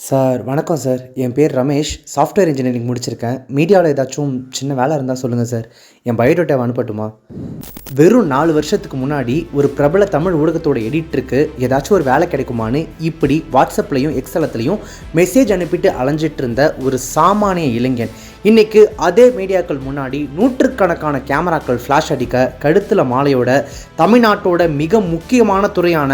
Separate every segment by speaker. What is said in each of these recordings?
Speaker 1: Sir வணக்கம் sir. என் பேர் Ramesh. Software engineering முடிச்சிருக்கேன். மீடியாவில் ஏதாச்சும் சின்ன வேலை இருந்தால் சொல்லுங்கள் சார். என் பயோடேட்டாவை அனுப்பட்டுமா? வெறும் 4 வருஷத்துக்கு முன்னாடி ஒரு பிரபல தமிழ் ஊடகத்தோட எடிட்டருக்கு ஏதாச்சும் ஒரு வேலை கிடைக்குமான்னு இப்படி வாட்ஸ்அப்லையும் எக்ஸலத்துலையும் மெசேஜ் அனுப்பிட்டு அலைஞ்சிட்டு இருந்த ஒரு சாமானிய இளைஞன் இன்றைக்கி அதே மீடியாக்கள் முன்னாடி நூற்றுக்கணக்கான கேமராக்கள் ஃப்ளாஷ் அடிக்க கழுத்தில் மாலையோட தமிழ்நாட்டோட மிக முக்கியமான துறையான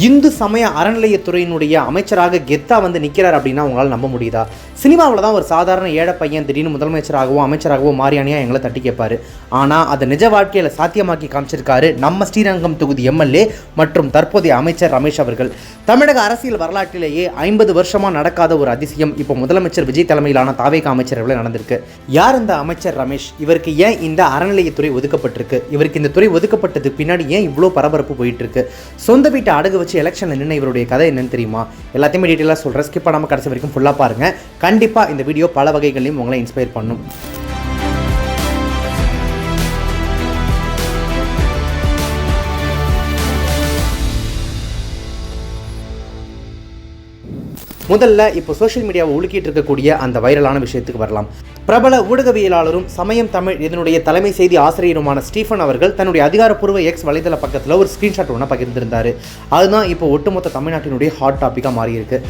Speaker 1: இந்து சமய அறநிலையத்துறையினுடைய அமைச்சராக கெத்தா வந்து நிற்கிறார் அப்படின்னா உங்களால் நம்ப முடியுதா? சினிமாவில் தான் ஒரு சாதாரண ஏழை பையன் திடீர்னு முதலமைச்சராகவோ அமைச்சராகவோ மாறியானியா எங்களை தட்டி கேட்பார். ஆனால் அதை நிஜ வாழ்க்கையில் சாத்தியமாக்கி காமிச்சிருக்காரு நம்ம ஸ்ரீரங்கம் தொகுதி எம்எல்ஏ மற்றும் தற்போதைய அமைச்சர் ரமேஷ் அவர்கள். தமிழக அரசியல் வரலாற்றிலேயே 50 வருஷமாக நடக்காத ஒரு அதிசயம் இப்போ முதலமைச்சர் விஜய் தலைமையிலான தாவேகா அமைச்சரவையில் நடந்திருக்கு. யார் இந்த அமைச்சர் ரமேஷ்? இவருக்கு ஏன் இந்த அறநிலையத்துறை ஒதுக்கப்பட்டிருக்கு? இவருக்கு இந்த துறை ஒதுக்கப்பட்டது பின்னாடி ஏன் இவ்வளோ பரபரப்பு போயிட்டு இருக்கு? சொந்த வீட்டை அடகு வச்சு எலெக்ஷனில் நின்று இவருடைய கதை என்னன்னு தெரியுமா? எல்லாத்தையுமே டீட்டெயிலாக சொல்கிறேன். ஸ்கிப் பண்ணாமல் கடைசி வரைக்கும் ஃபுல்லாக பாருங்கள். கண்டிப்பாக இந்த வீடியோ பல வகைகளையும் உங்களை இன்ஸ்பயர் பண்ணும். முதல்ல இப்போ சோஷியல் மீடியாவை உலுக்கிட்டு இருக்கக்கூடிய அந்த வைரலான விஷயத்துக்கு வரலாம். பிரபல ஊடகவியலாளரும் சமயம் தமிழ் இதனுடைய தலைமை செய்தி ஆசிரியருமான ஸ்டீஃபன் அவர்கள் தன்னுடைய அதிகாரப்பூர்வ எக்ஸ் வலைதள பக்கத்தில் ஒரு ஸ்க்ரீன்ஷாட் ஒன்று பகிர்ந்திருந்தார். அதுதான் இப்போ ஒட்டுமொத்த தமிழ்நாட்டினுடைய ஹாட் டாப்பிக்காக மாறியிருக்கு.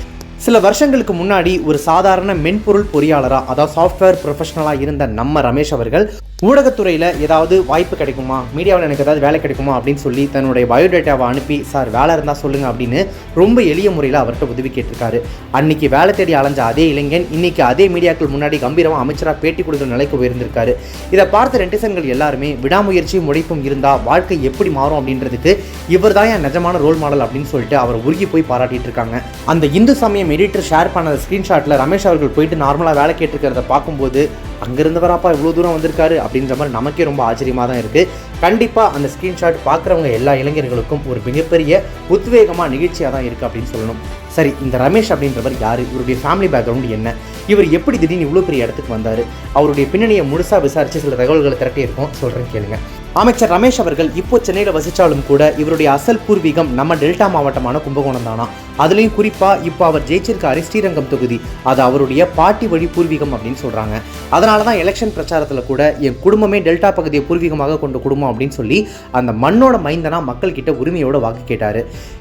Speaker 1: சில வருஷங்களுக்கு முன்னாடி ஒரு சாதாரண மென்பொருள் பொறியாளராக, அதாவது சாஃப்ட்வேர் ப்ரொஃபஷனலாக இருந்த நம்ம ரமேஷ் அவர்கள் ஊடகத்துறையில் ஏதாவது வாய்ப்பு கிடைக்குமா, மீடியாவில் எனக்கு ஏதாவது வேலை கிடைக்குமா அப்படின்னு சொல்லி தன்னுடைய பயோடேட்டாவை அனுப்பி, சார் வேலை இருந்தால் சொல்லுங்கள் அப்படின்னு ரொம்ப எளிய முறையில் அவர்கிட்ட உதவி கேட்டிருக்காரு. அன்னைக்கு வேலை தேடி அலைஞ்ச அதே இளைஞன் இன்னைக்கு அதே மீடியாக்கள் முன்னாடி கம்பீரமாக அமைச்சராக பேட்டி கொடுக்குற நிலைக்கு உயர்ந்திருக்காரு. இதை பார்த்த நெட்டிசன்கள் எல்லாருமே விடாமுயற்சியும் உழைப்பும் இருந்தால் வாழ்க்கை எப்படி மாறும் அப்படின்றதுக்கு இவர் தான் என் நிஜமான ரோல் மாடல் அப்படின்னு சொல்லிட்டு அவர் உருகி போய் பாராட்டிட்டு இருக்காங்க. அந்த இந்து சமயம் எடிட்டர் ஷேர் பண்ண ஸ்க்ரீன்ஷாட்டில் ரமேஷ் அவர்கள் போயிட்டு நார்மலாக வேலை கேட்டிருக்கிறத பார்க்கும்போது அங்கிருந்து வராப்பா இவ்வளோ தூரம் வந்திருக்காரு அப்படின்ற மாதிரி நமக்கே ரொம்ப ஆச்சரியமாக தான் இருக்குது. கண்டிப்பாக அந்த ஸ்க்ரீன்ஷாட் பார்க்குறவங்க எல்லா இளைஞர்களுக்கும் ஒரு மிகப்பெரிய உத்வேகமாக நிகழ்ச்சியாக தான் இருக்குது அப்படின்னு சொல்லணும். சரி, இந்த ரமேஷ் அப்படின்றவர் யார்? இவருடைய ஃபேமிலி பேக்ரவுண்ட் என்ன? இவர் எப்படி திடீர்னு இவ்வளோ பெரிய இடத்துக்கு வந்தார்? அவருடைய பின்னணியை முழுசாக விசாரித்து சில தகவல்களை திரட்டி இருக்கும், சொல்கிறேன் கேளுங்க. அமைச்சர் ரமேஷ் அவர்கள் இப்போ சென்னையில் வசித்தாலும் கூட இவருடைய அசல் பூர்வீகம் நம்ம டெல்டா மாவட்டமான கும்பகோணம் தானா. அதுலேயும் குறிப்பாக இப்போ அவர் ஜெயிச்சிருக்காரு ஸ்ரீரங்கம் தொகுதி. அது அவருடைய பாட்டி வழி பூர்வீகம் அப்படின்னு சொல்கிறாங்க. அதனால தான் எலெக்ஷன் பிரச்சாரத்தில் கூட என் குடும்பமே டெல்டா பகுதியை பூர்வீகமாக கொண்ட குடும்பம் அப்படின்னு சொல்லி அந்த மண்ணோட மைந்தனா மக்கள் கிட்ட உரிமையோட வாக்கு கேட்டார்.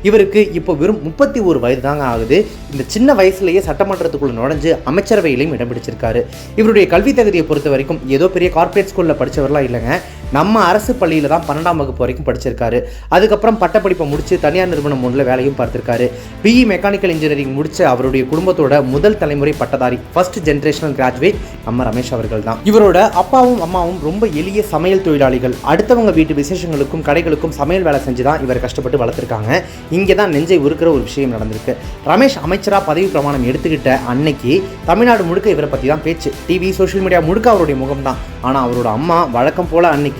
Speaker 1: இவருக்கு இப்போ வெறும் 31 வயது தாங்க ஆகுது. இந்த சின்ன வயசுலேயே சட்டமன்றத்துக்குள்ள நுழைஞ்சு அமைச்சரவையிலையும் இடம் பிடிச்சிருக்காரு. இவருடைய கல்வி தகுதியை பொறுத்த வரைக்கும் ஏதோ பெரிய கார்ப்பரேட் ஸ்கூலில் படித்தவர்களாம் இல்லைங்க. நம்ம அரசு பள்ளியில் தான் 12ஆம் வகுப்பு வரைக்கும் படிச்சிருக்காரு. அதுக்கப்புறம் பட்டப்படிப்பை முடித்து தனியார் நிறுவனம் ஒன்றில் வேலையும் பார்த்துருக்காரு. பிஇ மெக்கானிக்கல் இன்ஜினியரிங் முடித்த அவருடைய குடும்பத்தோட முதல் தலைமுறை பட்டதாரி, ஃபர்ஸ்ட் ஜென்ரேஷனல் கிராஜுவேட் நம்ம ரமேஷ் அவர்கள் தான். இவரோட அப்பாவும் அம்மாவும் ரொம்ப எளிய சமையல் தொழிலாளிகள். அடுத்தவங்க வீட்டு விசேஷங்களுக்கும் கடைகளுக்கும் சமையல் வேலை செஞ்சு தான் இவர் கஷ்டப்பட்டு வளர்த்துருக்காங்க. இங்கே தான் நெஞ்சை உருக்கிற ஒரு விஷயம் நடந்திருக்கு. ரமேஷ் அமைச்சராக பதவி பிரமாணம் எடுத்துக்கிட்ட அன்னைக்கு தமிழ்நாடு முழுக்க இவரை பற்றி தான் பேச்சு. டிவி சோஷியல் மீடியா முழுக்க அவருடைய முகம் தான். ஆனால் அவரோட அம்மா வழக்கம் போல் அன்னைக்கு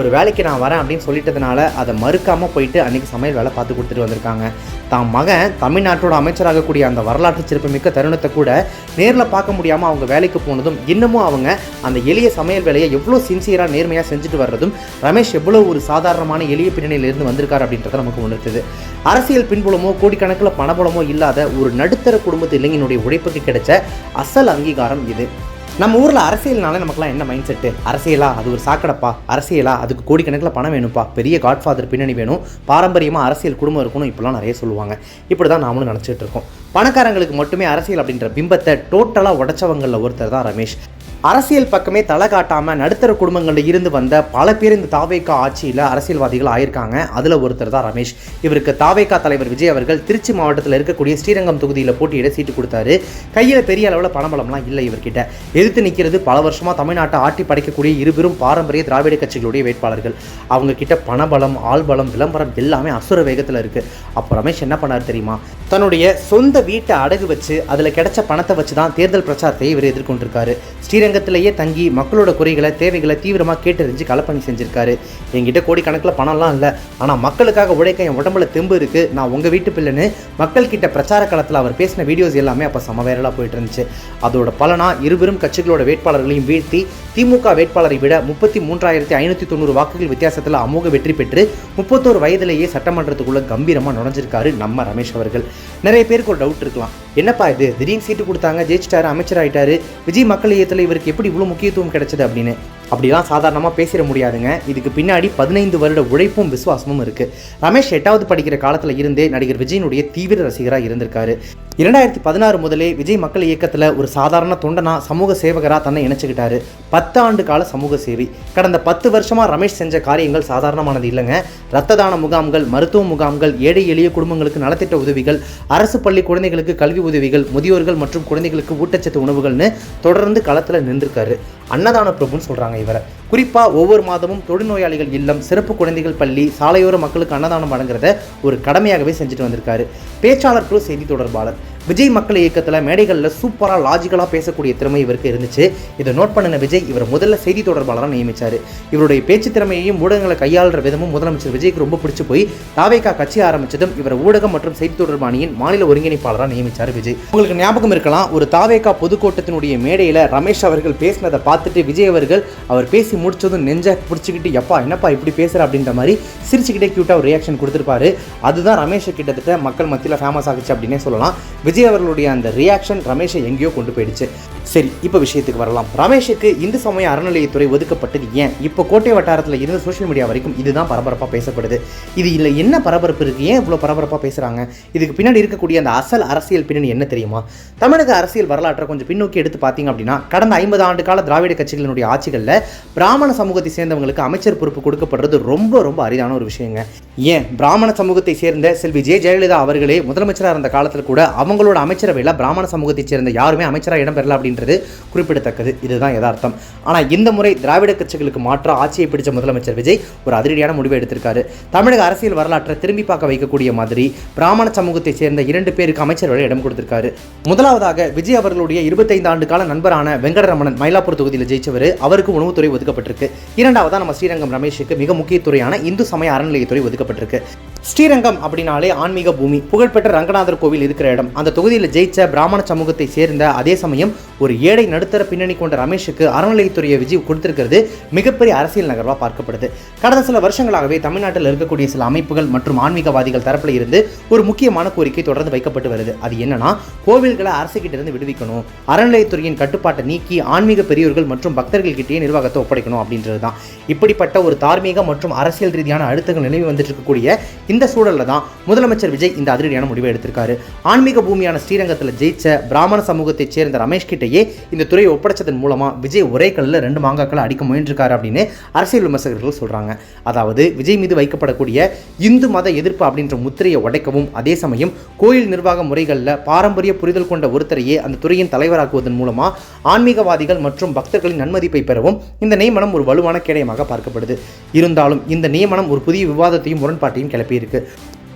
Speaker 1: ஒரு வேலைக்கு நான் வரேன் அப்படின்னு சொல்லிட்டதுனால அதை மறுக்காமல் போயிட்டு அன்றைக்கி சமையல் வேலை பார்த்து கொடுத்துட்டு வந்திருக்காங்க. தான் மகன் தமிழ்நாட்டோட அமைச்சராகக்கூடிய அந்த வரலாற்று சிறப்புமிக்க தருணத்தை கூட நேரில் பார்க்க முடியாமல் அவங்க வேலைக்கு போனதும் இன்னமும் அவங்க அந்த எளிய சமையல் வேலையை எவ்வளோ சின்சியராக நேர்மையாக செஞ்சுட்டு வர்றதும் ரமேஷ் எவ்வளோ ஒரு சாதாரணமான எளிய பின்னணியிலிருந்து வந்திருக்காரு அப்படின்றத நமக்கு உணர்த்துது. அரசியல் பின்புலமோ கோடிக்கணக்கில் பணபலமோ இல்லாத ஒரு நடுத்தர குடும்பத்து இளைஞனுடைய உழைப்புக்கு கிடைச்ச அசல் அங்கீகாரம் இது. நம்ம ஊரில் அரசியல்னால நமக்குலாம் என்ன மைண்ட் செட்டு? அரசியலா அது ஒரு சாக்கடைப்பா, அரசியலா அதுக்கு கோடிக்கணக்கில் பணம் வேணும்ப்பா, பெரிய காட்ஃபாதர் பின்னணி வேணும், பாரம்பரியமாக அரசியல் குடும்பம் இருக்கணும், இப்படிலாம் நிறைய சொல்லுவாங்க. இப்படி தான் நாமளும் நினச்சிட்டு இருக்கோம். பணக்காரங்களுக்கு மட்டுமே அரசியல் அப்படின்ற பிம்பத்தை டோட்டலாக உடைச்சவங்களில் ஒருத்தர் தான் ரமேஷ். அரசியல் பக்கமே தலை காட்டாமல் நடுத்தர குடும்பங்களில் இருந்து வந்த பல பேர் இந்த தாவேகா ஆட்சியில் அரசியல்வாதிகள் ஆயிருக்காங்க. அதில் ஒருத்தர் தான் ரமேஷ். இவருக்கு தாவேகா தலைவர் விஜய் அவர்கள் திருச்சி மாவட்டத்தில் இருக்கக்கூடிய ஸ்ரீரங்கம் தொகுதியில் போட்டியிட சீட்டு கொடுத்தாரு. கையில் பெரிய அளவில் பணபலம்லாம் இல்லை இவர்கிட்ட. எதிர்த்து நிற்கிறது பல வருஷமாக தமிழ்நாட்டை ஆட்டி படைக்கக்கூடிய இருபெரும் பாரம்பரிய திராவிட கட்சிகளுடைய வேட்பாளர்கள். அவங்க கிட்ட பணபலம், ஆள்பலம், விளம்பரம் எல்லாமே அசுர வேகத்தில் இருக்குது. அப்போ ரமேஷ் என்ன பண்ணார் தெரியுமா? தன்னுடைய சொந்த வீட்டை அடகு வச்சு அதில் கிடைச்ச பணத்தை வச்சு தான் தேர்தல் பிரச்சாரத்தை இவர் எதிர்கொண்டிருக்காரு. ஸ்ரீரங்கத்திலேயே தங்கி மக்களோட குறைகளை தேவைகளை தீவிரமாக கேட்டறிஞ்சு களப்பணி செஞ்சிருக்காரு. என்கிட்ட கோடிக்கணக்கில் பணம்லாம் இல்லை, ஆனால் மக்களுக்காக உழைக்க என் உடம்புல தெம்பு இருக்குது, நான் உங்கள் வீட்டு பிள்ளைன்னு மக்கள்கிட்ட பிரச்சார களத்தில் அவர் பேசின வீடியோஸ் எல்லாமே அப்போ சம வைரலாக போயிட்டு இருந்துச்சு. அதோட பலனா இருவரும் கட்சிகளோட வேட்பாளர்களையும் வீழ்த்தி திமுக வேட்பாளரை விட 33,590 வாக்குகள் வித்தியாசத்தில் அமோக வெற்றி பெற்று 31 வயதிலேயே சட்டமன்றத்துக்குள்ள கம்பீரமாக நுழைஞ்சிருக்காரு நம்ம ரமேஷ் அவர்கள். நிறைய பேருக்கு ஒரு டவுட் இருக்கலாம், என்னப்பா இது திடீர்னு சீட்டு கொடுத்தாங்க, ஜெயிச்சிட்டாரு, அமைச்சர் ஆயிட்டாரு, விஜய் மக்கள் இயக்கத்தில் இவருக்கு எப்படி இவ்வளோ முக்கியத்துவம் கிடைச்சது அப்படின்னு. அப்படிலாம் சாதாரணமாக பேசிட முடியாதுங்க. இதுக்கு பின்னாடி 15 வருட உழைப்பும் விசுவாசமும் இருக்குது. ரமேஷ் 8வது படிக்கிற காலத்தில் இருந்தே நடிகர் விஜயனுடைய தீவிர ரசிகராக இருந்திருக்காரு. 2016 முதலே விஜய் மக்கள் இயக்கத்தில் ஒரு சாதாரண தொண்டனா சமூக சேவகராக தன்னை இணைச்சிக்கிட்டாரு. 10 ஆண்டு கால சமூக சேவை. கடந்த 10 வருஷமாக ரமேஷ் செஞ்ச காரியங்கள் சாதாரணமானது இல்லைங்க. இரத்த தான முகாம்கள், மருத்துவ முகாம்கள், ஏழை எளிய குடும்பங்களுக்கு நலத்திட்ட உதவிகள், அரசு பள்ளி குழந்தைகளுக்கு கல்வி உதவிகள், முதியோர்கள் மற்றும் குழந்தைகளுக்கு ஊட்டச்சத்து உணவுகள்னு தொடர்ந்து களத்தில் நின்றுருக்காரு. அன்னதான பிரபுன்னு சொல்கிறாங்க இவரை. குறிப்பாக ஒவ்வொரு மாதமும் தொழுநோயாளிகள் இல்லம், சிறப்பு குழந்தைகள் பள்ளி, சாலையோர மக்களுக்கு அன்னதானம் வழங்குறத ஒரு கடமையாகவே செஞ்சுட்டு வந்திருக்காரு. பேச்சாளர் ப்ளஸ் செய்தி தொடர்பாளர். விஜய் மக்கள் இயக்கத்தில் மேடைகளில் சூப்பராக லாஜிக்கலாக பேசக்கூடிய திறமை இவருக்கு இருந்துச்சு. இதை நோட் பண்ணின விஜய் இவர் முதல்ல செய்தி தொடர்பாளராக நியமித்தார். இவருடைய பேச்சு திறமையையும் ஊடகங்களை கையாளுற விதமும் முதலமைச்சர் விஜய்க்கு ரொம்ப பிடிச்சி போய் தாவேகா கட்சி ஆரம்பித்ததும் இவர் ஊடகம் மற்றும் செய்தி தொடர்பு அணியின் மாநில ஒருங்கிணைப்பாளராக நியமித்தார் விஜய். உங்களுக்கு ஞாபகம் இருக்கலாம், ஒரு தாவேகா பொதுக்கூட்டத்தினுடைய மேடையில் ரமேஷ் அவர்கள் பேசினதை பார்த்துட்டு விஜய் அவர்கள் அவர் பேசி முடிச்சதும் நெஞ்சை பிடிச்சிக்கிட்டு எப்பா என்னப்பா இப்படி பேசுகிற அப்படின்ற மாதிரி சிரிச்சுக்கிட்டே க்யூட்டாக ஒரு ரியாக்ஷன் கொடுத்துருப்பாரு. அதுதான் ரமேஷை கிட்டத்தட்ட மக்கள் மத்தியில் ஃபேமஸ் ஆகிச்சு அப்படின்னே சொல்லலாம். விஜய் அவர்களுடைய அந்த ரியாக்ஷன் ரமேஷை எங்கேயோ கொண்டு போயிடுச்சு. சரி, இப்போ விஷயத்துக்கு வரலாம். ரமேஷுக்கு இந்து சமய அறநிலையத்துறை ஒதுக்கப்பட்டது ஏன்? இப்போ கோட்டை வட்டாரத்தில் இருந்து சோஷியல் மீடியா வரைக்கும் இதுதான் பரபரப்பாக பேசப்படுது. இது இல்லை என்ன பரபரப்பு இருக்குது, ஏன் இவ்வளோ பரபரப்பாக பேசுகிறாங்க? இதுக்கு பின்னாடி இருக்கக்கூடிய அந்த அசல் அரசியல் பின்னணி என்ன தெரியுமா? தமிழக அரசியல் வரலாற்றை கொஞ்சம் பின்னோக்கி எடுத்து பார்த்தீங்க அப்படின்னா, கடந்த 50 ஆண்டு கால திராவிட கட்சிகளினுடைய ஆட்சிகளில் பிராமண சமூகத்தை சேர்ந்தவங்களுக்கு அமைச்சர் பொறுப்பு கொடுக்கப்படுறது ரொம்ப ரொம்ப அரிதான ஒரு விஷயங்க. ஏன் பிராமண சமூகத்தை சேர்ந்த செல்வி ஜெயலலிதா அவர்களே முதலமைச்சராக இருந்த காலத்தில் கூட அவங்களோட அமைச்சரவையில் பிராமண சமூகத்தை சேர்ந்த யாருமே அமைச்சராக இடம்பெறல அப்படின்றது குறிப்பிடத்தக்கது. இதுதான் யதார்த்தம். ஆனால் இந்த முறை திராவிட கட்சிகளுக்கு மாற்ற ஆட்சியை பிடிச்ச முதலமைச்சர் விஜய் ஒரு அதிரடியான முடிவை எடுத்திருக்காரு. தமிழக அரசியல் வரலாற்றை திரும்பி பார்க்க வைக்கக்கூடிய மாதிரி பிராமண சமூகத்தை சேர்ந்த 2 பேருக்கு அமைச்சரவையில் இடம் கொடுத்திருக்காரு. முதலாவதாக விஜய் அவர்களுடைய 25 ஆண்டு கால நண்பரான வெங்கடரமணன் மயிலாப்பூர் தொகுதியில் ஜெயிச்சவர், அவருக்கு உணவுத்துறை ஒதுக்கப்பட்டிருக்கு. இரண்டாவதா நம்ம ஸ்ரீரங்கம் ரமேஷுக்கு மிக முக்கிய துறையான இந்து சமய அறநிலையத்துறை ஒதுக்கப்பட்டிருக்கு. ஸ்ரீரங்கம் அப்படின்னாலே ஆன்மீக பூமி, புகழ்பெற்ற ரங்கநாதர் கோவில் இருக்கிற இடம். அந்த தொகுதியில் ஜெயிச்ச பிராமண சமூகத்தை சேர்ந்த அதே சமயம் ஒரு ஏழை நடுத்தர பின்னணி கொண்ட ரமேஷுக்கு அறநிலையத்துறையை விஜய் கொடுத்திருக்கிறது மிகப்பெரிய அரசியல் நகர்வாக பார்க்கப்படுது. கடந்த சில வருஷங்களாகவே தமிழ்நாட்டில் இருக்கக்கூடிய சில அமைப்புகள் மற்றும் ஆன்மீகவாதிகள் தரப்பில் இருந்து ஒரு முக்கியமான கோரிக்கை தொடர்ந்து வைக்கப்பட்டு வருது. அது என்னன்னா, கோவில்களை அரசுகிட்ட இருந்து விடுவிக்கணும், அறநிலையத்துறையின் கட்டுப்பாட்டை நீக்கி ஆன்மீக பெரியோர்கள் மற்றும் பக்தர்கள்கிட்டயே நிர்வாகத்தை ஒப்படைக்கணும் அப்படின்றது தான். இப்படிப்பட்ட ஒரு தார்மீக மற்றும் அரசியல் ரீதியான அழுத்தங்கள் நிலவி வந்துட்டு இருக்கக்கூடிய இந்த சூழலில் தான் முதலமைச்சர் விஜய் இந்த அதிரடியான முடிவை எடுத்திருக்காரு. ஆன்மீக பூமியான ஸ்ரீரங்கத்தில் ஜெயிச்ச பிராமண சமூகத்தைச் சேர்ந்த ரமேஷ் கிட்டையே இந்த துறையை ஒப்படைச்சதன் மூலமா விஜய் ஒரே கல்லில் 2 மாங்காக்களை அடிக்க முயன்றிருக்காரு அப்படின்னு அரசியல் விமர்சகர்கள் சொல்றாங்க. அதாவது விஜய் மீது வைக்கப்படக்கூடிய இந்து மத எதிர்ப்பு அப்படின்ற முத்திரையை உடைக்கவும், அதே சமயம் கோயில் நிர்வாக முறைகளில் பாரம்பரிய புரிதல் கொண்ட ஒருத்தரையே அந்த துறையின் தலைவராக்குவதன் மூலமா ஆன்மீகவாதிகள் மற்றும் பக்தர்களின் நன்மதிப்பை பெறவும் இந்த நியமனம் ஒரு வலுவான கேடயமாக பார்க்கப்படுது. இருந்தாலும் இந்த நியமனம் ஒரு புதிய விவாதத்தையும் முரண்பாட்டையும் கிளப்பி இருக்கு.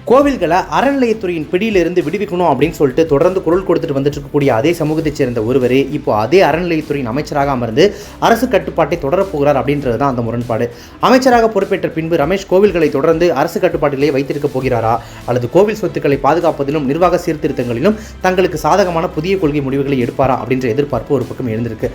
Speaker 1: கோவில்களை அறநிலையத்துறையின் பிடியிலிருந்து விடுவிக்கணும் அப்படின்னு சொல்லிட்டு தொடர்ந்து குரல் கொடுத்துட்டு வந்துட்டு இருக்கக்கூடிய அதே சமூகத்தைச் சேர்ந்த ஒருவரே இப்போ அதே அறநிலையத்துறையின் அமைச்சராக அமர்ந்து அரசு கட்டுப்பாட்டை தொடரப்போகிறார் அப்படின்றது தான் அந்த முரண்பாடு. அமைச்சராக பொறுப்பேற்ற பின்பு ரமேஷ் கோவில்களை தொடர்ந்து அரசு கட்டுப்பாட்டிலேயே வைத்திருக்க போகிறாரா, அல்லது கோவில் சொத்துக்களை பாதுகாப்பதிலும் நிர்வாக சீர்திருத்தங்களிலும் தங்களுக்கு சாதகமான புதிய கொள்கை முடிவுகளை எடுப்பாரா அப்படின்ற எதிர்பார்ப்பு ஒரு பக்கம் எழுந்திருக்கு.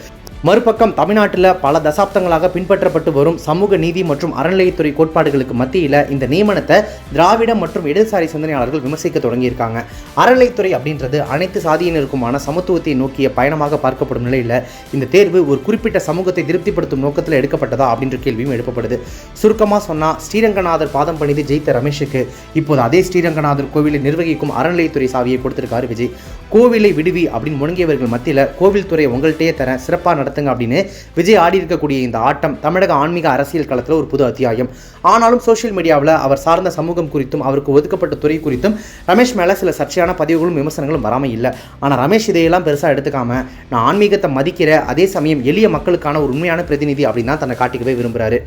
Speaker 1: மறுபக்கம் தமிழ்நாட்டில் பல தசாப்தங்களாக பின்பற்றப்பட்டு வரும் சமூக நீதி மற்றும் அறநிலையத்துறை கோட்பாடுகளுக்கு மத்தியில் இந்த நியமனத்தை திராவிட மற்றும் இடதுசாரி சிந்தனையாளர்கள் விமர்சிக்க தொடங்கியிருக்காங்க. அறநிலையத்துறை அப்படின்றது அனைத்து சாதியினருக்குமான சமத்துவத்தை நோக்கிய பயணமாக பார்க்கப்படும் நிலையில் இந்த தேர்வு ஒரு குறிப்பிட்ட சமூகத்தை திருப்திப்படுத்தும் நோக்கத்தில் எடுக்கப்பட்டதா அப்படின்ற கேள்வியும் எழுப்பப்படுது. சுருக்கமாக சொன்னால், ஸ்ரீரங்கநாதர் பாதம் பணிந்து ஜெயித்த ரமேஷுக்கு இப்போது அதே ஸ்ரீரங்கநாதர் கோவிலை நிர்வகிக்கும் அறநிலையத்துறை சாவியை கொடுத்திருக்காரு விஜய். கோவிலை விடுவி அப்படின்னு முழங்கியவர்கள் மத்தியில் கோவில் துறை உங்கள்கிட்டயே தர சிறப்பாக நடத்துங்க அப்படின்னு விஜய் ஆடி இருக்கக்கூடிய இந்த ஆட்டம் தமிழக ஆன்மீக அரசியல் களத்தில் ஒரு புது அத்தியாயம். ஆனாலும் சோஷியல் மீடியாவில் அவர் சார்ந்த சமூகம் குறித்தும் அவருக்கு ஒதுக்கப்பட்ட துறை குறித்தும் ரமேஷ் மேலே சில சர்ச்சையான பதிவுகளும் விமர்சனங்களும் வராமல் இல்லை. ஆனால் ரமேஷ் இதையெல்லாம் பெருசாக எடுத்துக்காம, நான் ஆன்மீகத்தை மதிக்கிற அதே சமயம் எளிய மக்களுக்கான ஒரு உண்மையான பிரதிநிதி அப்படின்னு தான் தன்னை காட்டிக்கவே விரும்புகிறாரு.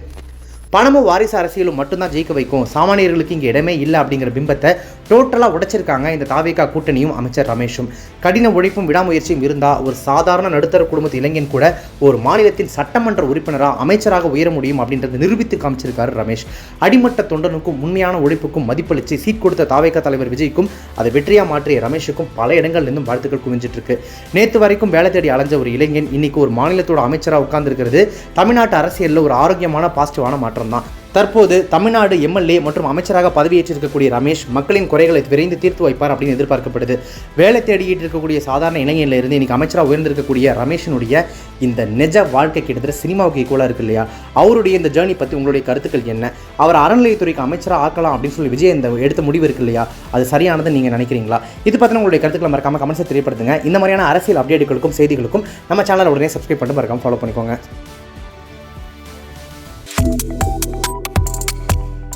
Speaker 1: பணமும் வாரிசு அரசியலும் மட்டும்தான் ஜெயிக்க வைக்கும், சாமானியர்களுக்கு இங்கே இடமே இல்லை அப்படிங்கிற பிம்பத்தை டோட்டலாக உடைச்சிருக்காங்க இந்த தாவேகா கூட்டணியும் அமைச்சர் ரமேஷும். கடின உழைப்பும் விடாமுயற்சியும் இருந்தால் ஒரு சாதாரண நடுத்தர குடும்பத்து இளைஞன் கூட ஒரு மாநிலத்தின் சட்டமன்ற உறுப்பினராக அமைச்சராக உயர முடியும் அப்படின்றத நிரூபித்து காமிச்சிருக்காரு ரமேஷ். அடிமட்ட தொண்டனுக்கும் உண்மையான உழைப்புக்கும் மதிப்பளித்து சீட் கொடுத்த தாவேகா தலைவர் விஜய்க்கும் அதை வெற்றியாக மாற்றிய ரமேஷுக்கும் பல இடங்கள்ல இருந்தும் வாழ்த்துக்கள் குவிஞ்சிட்டு இருக்கு. நேற்று வரைக்கும் வேலை தேடி அலைஞ்ச ஒரு இளைஞன் இன்னைக்கு ஒரு மாநிலத்தோட அமைச்சராக உட்கார்ந்துருக்கிறது தமிழ்நாட்டு அரசியலில் ஒரு ஆரோக்கியமான பாசிட்டிவான மாற்றம் தான். தற்போது தமிழ்நாடு எம்எல்ஏ மற்றும் அமைச்சராக பதவியேற்றிருக்கக்கூடிய ரமேஷ் மக்களின் குறைகளை விரைந்து தீர்த்து வைப்பார் அப்படின்னு எதிர்பார்க்கப்படுது. வேலை தேடிட்டு இருக்கக்கூடிய சாதாரண இளைஞனில் இருந்து இன்னைக்கு அமைச்சராக உயர்ந்திருக்கக்கூடிய ரமேஷனுடைய இந்த நிஜ வாழ்க்கை கிட்டத்தட்ட சினிமாவுக்கு ஈக்குவலாக இருக்கு இல்லையா? அவருடைய இந்த ஜேர்னி பற்றி உங்களுடைய கருத்துக்கள் என்ன? அவர் அறநிலையத்துறைக்கு அமைச்சராக ஆக்கலாம் அப்படின்னு சொல்லி விஜய் இந்த எடுத்த முடிவு இருக்கு இல்லையா, அது சரியானது நீங்கள் நினைக்கிறீங்களா? இது பற்றின உங்களுடைய கருத்துக்களை மறக்காம கமெண்ட்ஸை தெரியப்படுத்துங்க. இந்த மாதிரியான அரசியல் அப்டேட்டுகளுக்கும் செய்திகளுக்கும் நம்ம சேனலை உடனே சப்ஸ்கிரைப் பண்ணிட்டு மறக்காம ஃபாலோ பண்ணிக்கோங்க.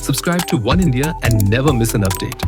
Speaker 2: Subscribe to One India and never miss an update.